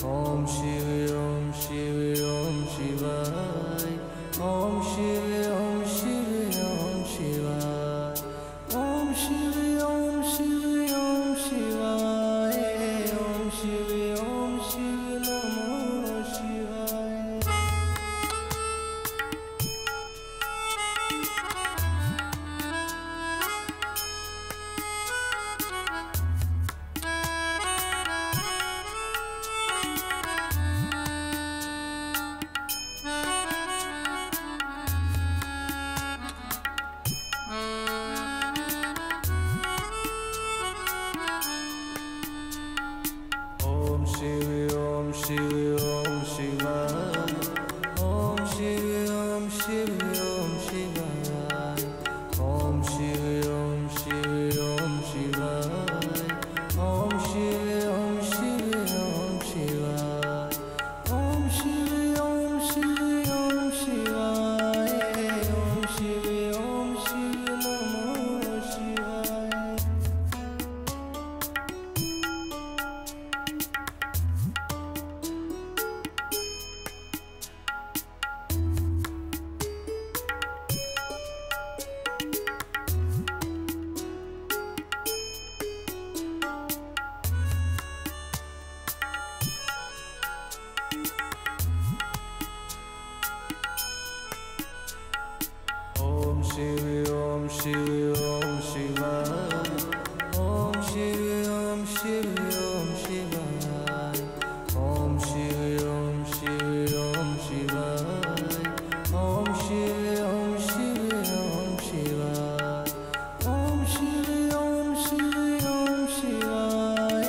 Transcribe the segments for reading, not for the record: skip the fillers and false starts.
ओम शिव ओम शिव ओम शिवाय ओम शिव ओम शिव ओम शिवाय ओम शिव ओम शिव ओम शिवाय ओम शिव ओम शिव नमो शिवाय। ओम शिव ओम शिव ओम शिवाय ओम शिव ओम शिव ओम शिवाय ओम शिव ओम शिव ओम शिवाय ओम शिव ओम शिव ओम शिवाय ओम शिव ओम शिव ओम शिवाय ओम शिव ओम शिव नमो शिवाय। ओम शिव ओम शिव ओम शिवाय ओम शिव ओम शिव ओम शिवाय ओम शिव ओम शिव ओम शिवाय ओम शिव ओम शिव ओम शिवाय ओम शिव ओम शिव ओम शिवाय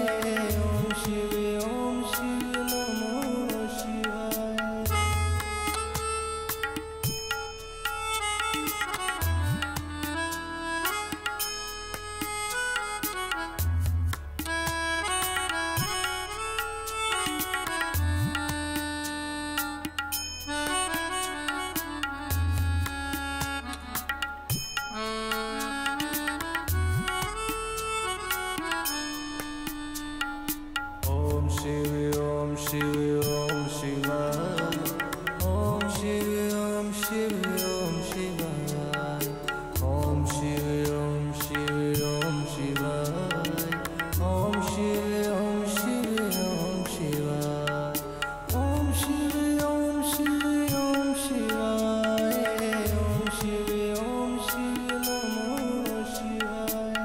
ओम शिव ओम शिव नमो शिवाय। ओम शिव ओम शिव ओम शिवाय ओम शिव ओम शिव ओम शिवाय ओम शिव ओम शिव ओम शिवाय ओम शिव ओम शिव ओम शिवाय ओम शिव ओम शिव ओम शिवाय ओम शिव ओम शिव नमो शिवाय।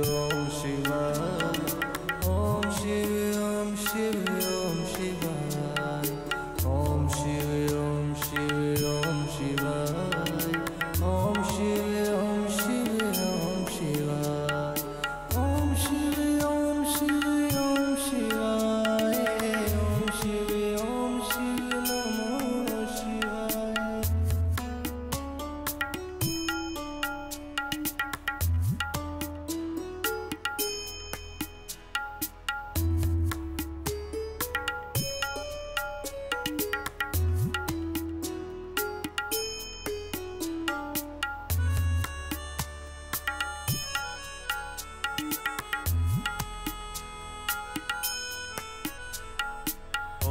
Om Shivaya. Om Shiva, Om Shiva, Om Shivaya. Om Shiva, Om Shiva, Om Shivaya. Om Shiva, Om Shiva, Om Shivaya. Om Shiva, Om Shiva, Om Shivaya. Om Shiva, Om Shiva, Namo Shivaya.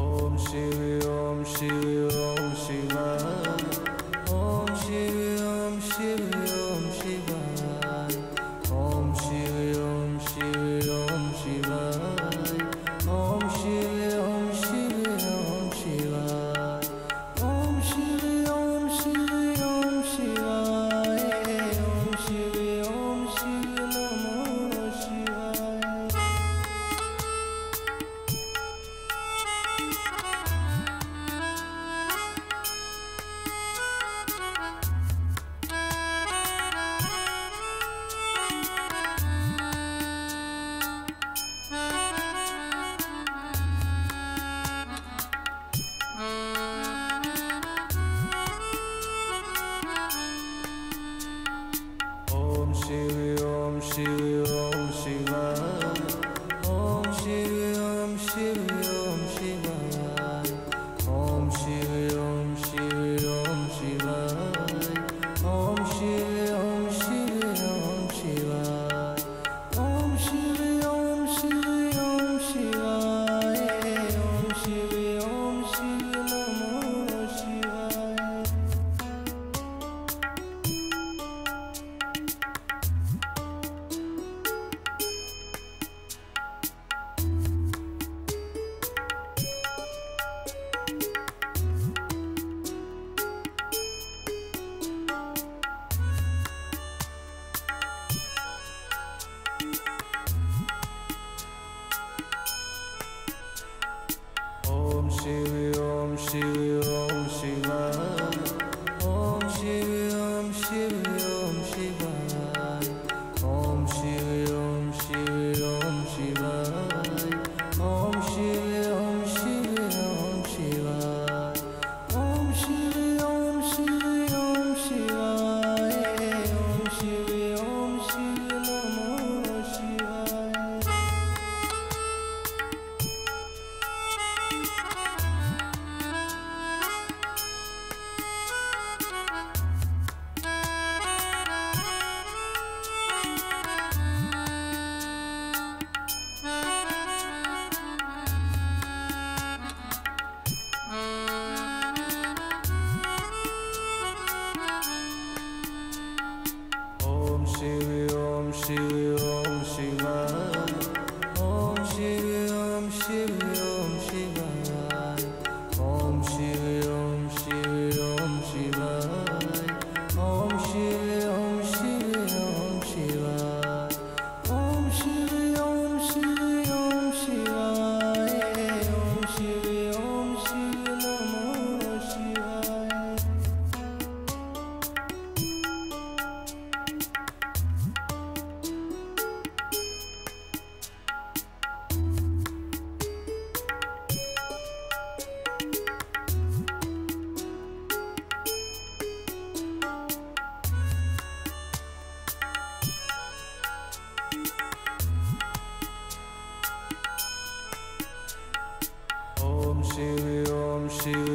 Om Shiva, Om Shiva, Om Shivaya. Om Shiva, Om Shiva, Om Shivaya. Om Shiva, Om Shiva, Om Shivaya. Om Shiva, Om Shiva, Om Shivaya. Om Shiva, Om Shiva, Om Shivaya. Om Shiva, Om Shiva, Namo Shivaya. Om Shiva, Om Shiva, Om Shivaya. Om Shiva, Om Shiva, Om Shivaya. Om Shiva, Om Shiva, Om Shivaya. Om Shiva, Om Shiva, Om Shivaya. Om Shiva, Om Shiva, Om Shivaya. Om Shiva, Om Shiva, Namo Shivaya. Om Shiva, Om Shiva, Om Shivaya. Om Shiva, Om Shiva, Om Shivaya. Om Shiva, Om Shiva, Om Shivaya. Om Shiva, Om Shiva, Om Shivaya. Om Shiva, Om Shiva, Om Shivaya. Om Shiva, Om Shiva, Namo Shivaya. Om Shiva, Om Shiva, Om Shivaya. Om Shiva, Om Shiva, Om Shivaya. Om Shiva, Om Shiva, Om Shivaya. Om Shiva, Om Shiva, Om Shivaya. Om Shiva, Om Shiva, Om Shivaya. Om Shiva, Om Shiva, Namo Shivaya. Om Shiva, Om Shiva,